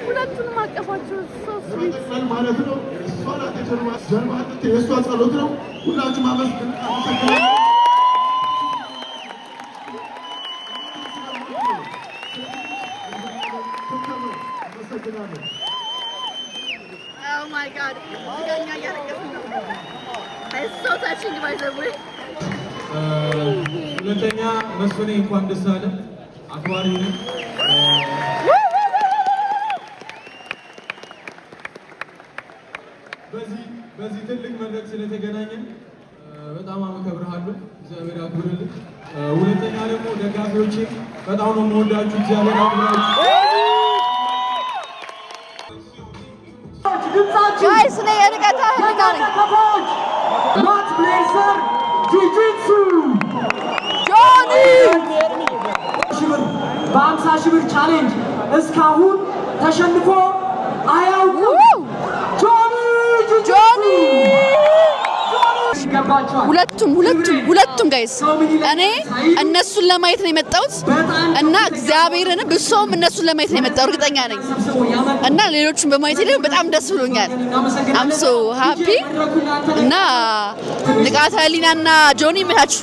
ሁለቱንም አቀፋቸው ማለት ነው። እሷ ናት ጀርባ የእሷ ጸሎት ነው። ሁላችሁም አመሰግናለሁ። Oh my God! It's so touching, by the way. ሁለተኛ መስፍኔ እንኳን ደስ አለ። አክባሪ ነኝ። በዚህ ትልቅ መድረክ ስለተገናኘን በጣም አመሰግናለሁ። እግዚአብሔር ያክብርልኝ። ሁለተኛ ደግሞ ደጋፊዎቼ በጣም ነው የምወዳችሁ። እግዚአብሔር ያክብራችሁ። ጋይስ ነይ የርቀታ ህልጋሪ ማት ብሌዘር ጂጂትሱ ጆኒ በ50,000 ብር ቻሌንጅ እስካሁን ተሸንፎ አያውቅም። ጆኒ ይገባቸዋል። ሁለቱም ጋይስ እኔ እነሱን ለማየት ነው የመጣሁት እና እግዚአብሔርን ብሶም እነሱን ለማየት ነው የመጣሁት እርግጠኛ ነኝ እና ሌሎቹን በማየት ላይ በጣም ደስ ብሎኛል። አም ሶ ሃፒ እና ንቃተ ህሊናና ጆኒ ምታችሁ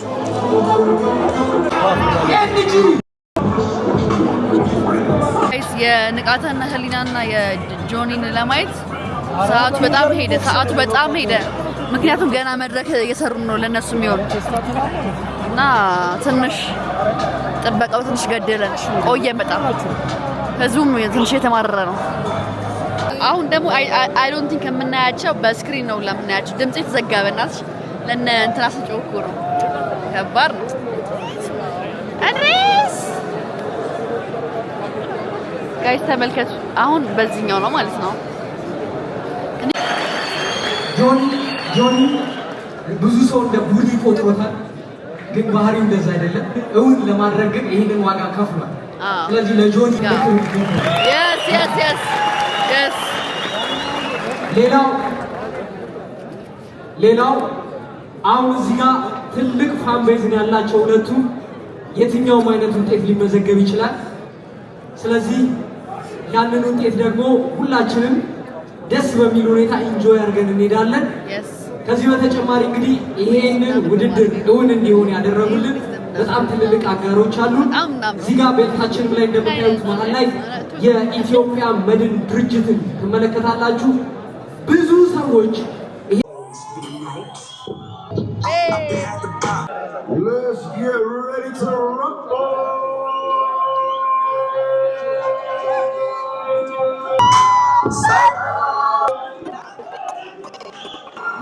ጋይስ የንቃተና ህሊናና የጆኒን ለማየት ሰዓቱ በጣም ሄደ። ምክንያቱም ገና መድረክ እየሰሩ ነው ለነሱ የሚሆን እና ትንሽ ጥበቃው ትንሽ ገደለን ቆየን። በጣም ህዝቡም ትንሽ የተማረረ ነው። አሁን ደግሞ አይ ዶንት ቲንክ የምናያቸው በስክሪን ነው ለምናያቸው። ድምጽ የተዘጋበናት ለነ እንትና ሲጮኩ ነው። ከባድ ነው። አድሬስ ጋይስ ተመልከቱ። አሁን በዚህኛው ነው ማለት ነው። ጆኒ ብዙ ሰው እንደ ቡሊ ቆጥሮታል፣ ግን ባህሪው እንደዛ አይደለም። እውን ለማድረግ ግን ይሄንን ዋጋ ከፍሏል። ስለዚህ ለጆኒ yes ሌላው አሁን እዚህ ጋር ትልቅ ፋን ቤዝ ያላቸው ሁለቱ የትኛውም አይነት ውጤት ሊመዘገብ ይችላል። ስለዚህ ያንን ውጤት ደግሞ ሁላችንም ደስ በሚል ሁኔታ ኢንጆይ አድርገን እንሄዳለን። ከዚህ በተጨማሪ እንግዲህ ይሄንን ውድድር እውን እንዲሆን ያደረጉልን በጣም ትልልቅ አጋሮች አሉ። እዚህ ጋር ቤታችንም ላይ እንደምታዩት መሀል ላይ የኢትዮጵያ መድን ድርጅትን ትመለከታላችሁ። ብዙ ሰዎች Let's get ready to rumble.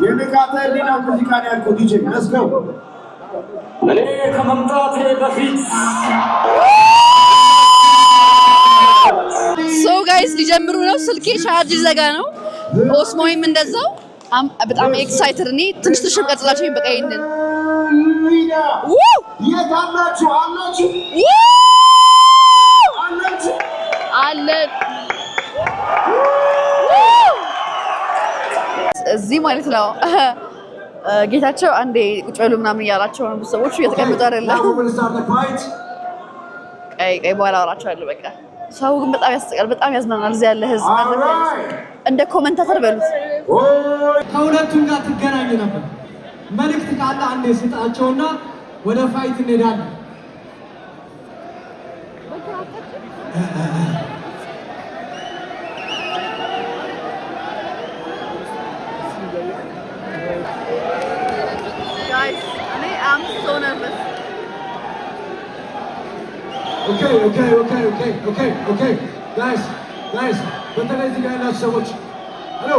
የንቃተ ህሊና ሙዚቃ ነው ያልኩት። ዲጄ let's go። እኔ ከመምጣቴ በፊት ሊጀምሩ ነው። ስልኬ ቻርጅ ዘጋ ነው። ኦስሞይም እንደዛው በጣም ኤክሳይትድ ነኝ። ትንሽ ቀጥላችሁ በቃ ይሄንን የታላችሁ አላችሁ አለ እዚህ ማለት ነው። ጌታቸው አንዴ ቁጭ በሉ ምናምን እያላቸው ነው። ሰዎቹ እየተቀመጡ አይደለም። ቀይ በኋላ አወራቸዋለሁ። በቃ ሰው ግን በጣም ያስጠቃል፣ በጣም ያዝናናል። እዚህ ያለ ህዝብ እንደ ኮሜንታተር በሉት። ከሁለቱም ጋር ትገናኙ ነበር። መልእክት ካለ አንዴ ስጣቸውና ወደ ፋይት እንሄዳለን። Guys, I'm so nervous. Okay. Guys. በተለይ እዚህ ጋር ያላችሁ ሰዎች ሄሎ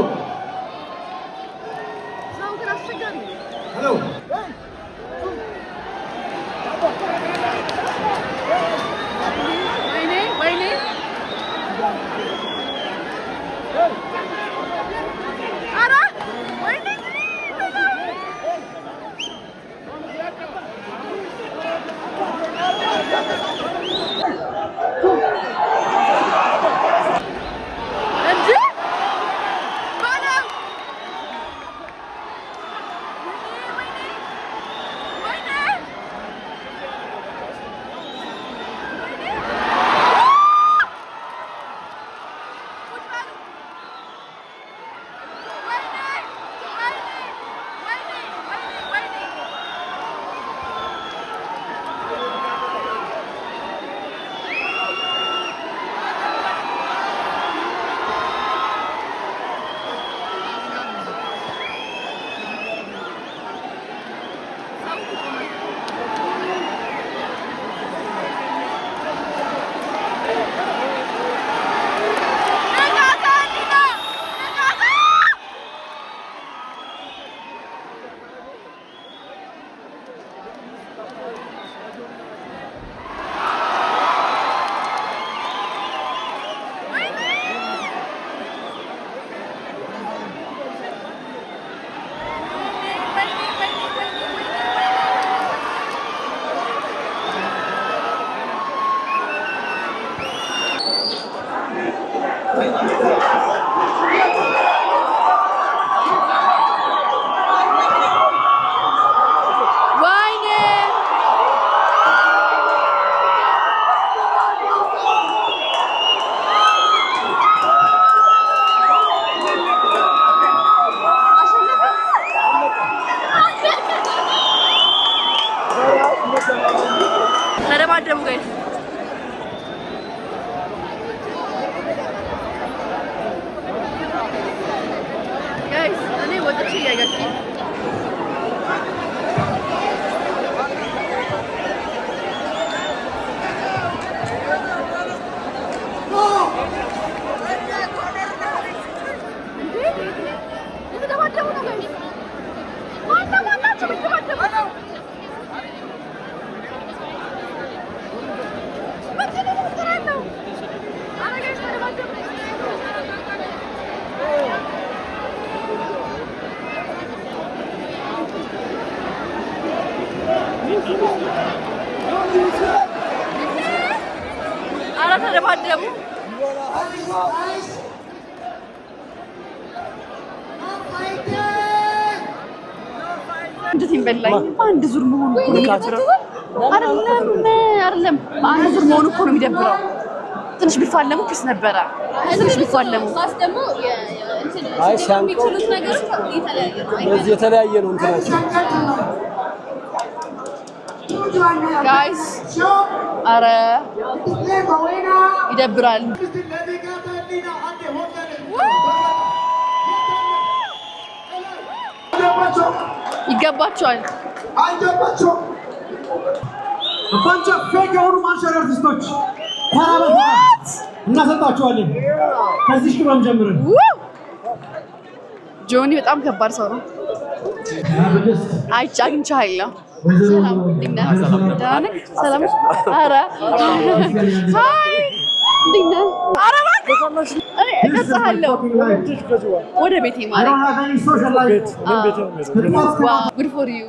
ወይኔ ኧረ ወይኔ ተደባደቡ ጋይስ። እኔ ወጥቼ እያያችሁኝ ተደባደቡ። እንዴት ይበላኝ አንድ ዙር መሆኑ እኮ ነው የሚደብረው። አይደለም አንድ ዙር መሆኑ እኮ ነው የሚደብረው። ትንሽ ቢፋለሙ ፒስ ነበረ። ትንሽ ቢፋለሙ አይ የሚችሉት ነገር በዚህ የተለያየ ነው እንትናቸው ጋይስ። አረ ይደብራል። ይገባቸዋል። አይገባቸው ባንቻ ፌክ የሆኑ ማርሻል አርቲስቶች እናሰጣቸዋለን። ከዚህ ቅመም ጀምረን ጆኒ በጣም ከባድ ሰው ነው። አግኝቼሃለሁ። ሰላም። ኧረ ሃይ እንዴት ነህ? ኧረ እባክህ እቀጥሃለሁ ወደ ቤቴ ማለት ጉድ ፎር ዩ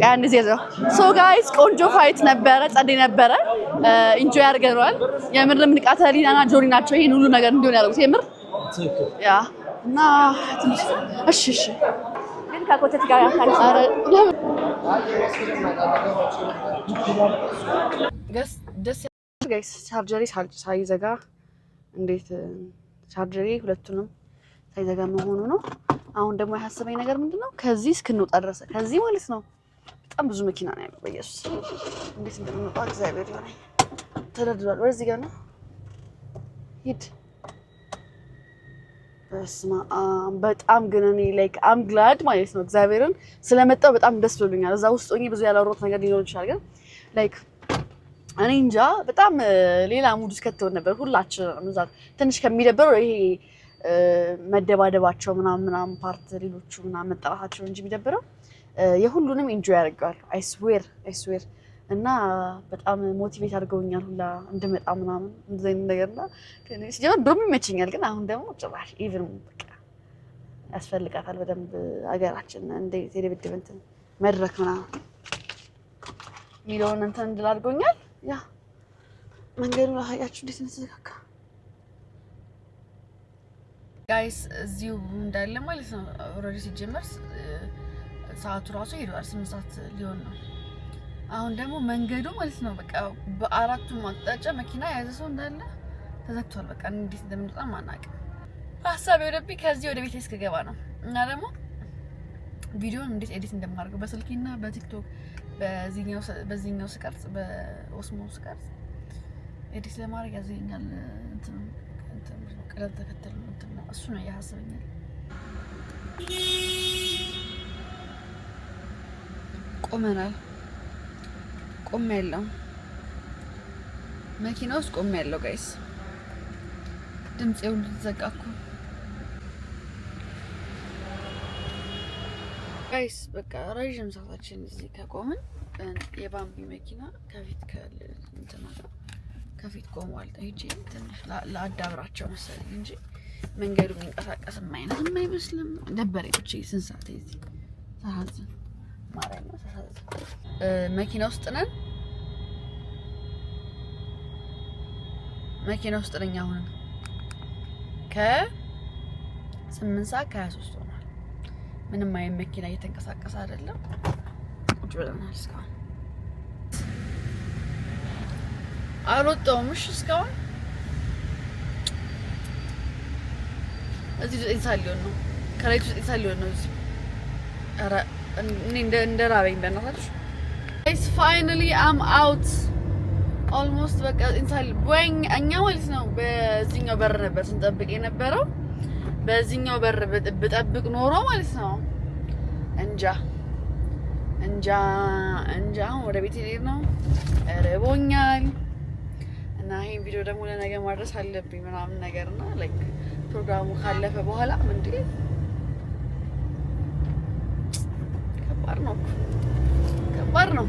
እንደዚህ ነው። ሶ ጋይስ ቆንጆ ፋይት ነበረ፣ ጸዴ ነበረ። ኢንጆይ አድርገናል። የምርም ንቃተ ህሊናና ጆሪ ናቸው ይሄን ሁሉ ነገር እንዲሆን ያደረጉት የምር ያ እና ትንሽ እሺ ግን ከኮተት ጋር ያታንሳረ ደስ ጋይስ ቻርጀሪ ሳይዘጋ እንዴት ቻርጀሪ ሁለቱንም ሳይዘጋ መሆኑ ነው። አሁን ደግሞ ያሳሰበኝ ነገር ምንድነው ከዚህ እስክንወጣ ድረስ ከዚህ ማለት ነው በጣም ብዙ መኪና ነው ያለው። በኢየሱስ እንዴት እንደምንወጣ እግዚአብሔር ይሆናል። ተደርድሯል። ወደዚህ ጋር ነው ሂድ። በስመ አብ በጣም ግን እኔ ላይክ አም ግላድ ማለት ነው እግዚአብሔርን ስለመጣው በጣም ደስ ብሎኛል። እዛ ውስጥ ሆኜ ብዙ ያላወራሁት ነገር ሊኖር ይችላል ግን ላይክ እኔ እንጃ በጣም ሌላ ሙድ ውስጥ ከተውን ነበር ሁላችንም። እዛ ትንሽ ከሚደበረው ይሄ መደባደባቸው ምናምን ፓርት ሌሎቹ ምናምን መጠራታቸው እንጂ የሚደብረው የሁሉንም ኢንጆይ ያደርጋል። አይ ስዌር እና በጣም ሞቲቬት አድርገውኛል ሁላ እንድመጣ ምናምን እንደዚህ ነገርና ሲጀምር ድሮም ይመቸኛል ግን አሁን ደግሞ ጭራሽ ኢቭን በቃ ያስፈልጋታል በደንብ ሀገራችን እንደ ቴሌቪዥን እንትን መድረክ ምናምን ሚሊዮን እንትን እንድል አድርጎኛል። ያ መንገዱን አያችሁ እንዴት እንደተዘጋጋ ጋይስ እዚሁ እንዳለ ማለት ነው። ኦልሬዲ ሲጀመር ሰዓቱ ራሱ ሄዷል 8 ሰዓት ሊሆን ነው። አሁን ደግሞ መንገዱ ማለት ነው በቃ በአራቱም አቅጣጫ መኪና የያዘ ሰው እንዳለ ተዘግቷል። በቃ እንዴት እንደምንወጣ ማናውቅም። ሀሳብ ወደብኝ ከዚህ ወደ ቤቴ እስክገባ ነው እና ደግሞ ቪዲዮን እንዴት ኤዲት እንደማደርገው በስልኬና በቲክቶክ በዚህኛው ስቀርጽ በኦስሞ ስቀርጽ ኤዲት ለማድረግ ያዘኛል እንትን ቅደም ተከተል እንትን ነው እሱ ነው ያሳሰበኛል። ቆመናል። ቆሜያለሁ መኪና ውስጥ ቆሜያለሁ ጋይስ ድምጼው ልትዘጋኩ ጋይስ በቃ ረጅም ሰዓታችን እዚህ ከቆምን የባምቢ መኪና ከፊት ቆሟል። ሂጂ ትንሽ ለአዳብራቸው መሰለኝ እንጂ መንገዱ የሚንቀሳቀስም አይነትም አይመስልም። ደበረኝ ብቻ ስንት ሰዓት እዚህ ተሐዘን ማርያም ተሐዘን መኪና ውስጥ ነን። መኪና ውስጥ ነኝ አሁን ከ8 ሰዓት ከ23 ሆኗል። ምንም አይነት መኪና እየተንቀሳቀሰ አይደለም። ቁጭ ብለናል እስካሁን አልወጣሁም። እሺ እስካሁን እዚህ 9 ሰዓት ሊሆን ነው። ከሌሊቱ 9 ሰዓት ሊሆን ነው እዚህ። ኧረ እኔ እንደ ራበኝ በእናታችሁ። ጋይስ ፋይናሊ አም አውት ኦልሞስት በቃ 9 ሰዓት ወይ እኛ ማለት ነው በዚህኛው በር ነበር ስንጠብቅ የነበረው። በዚህኛው በር ብጠብቅ ኖሮ ማለት ነው እንጃ አሁን ወደ ቤት ልሄድ ነው። ርቦኛል እና ይሄን ቪዲዮ ደግሞ ለነገ ማድረስ አለብኝ ምናምን ነገርና ላይክ ፕሮግራሙ ካለፈ በኋላ ምንድን ከባድ ነው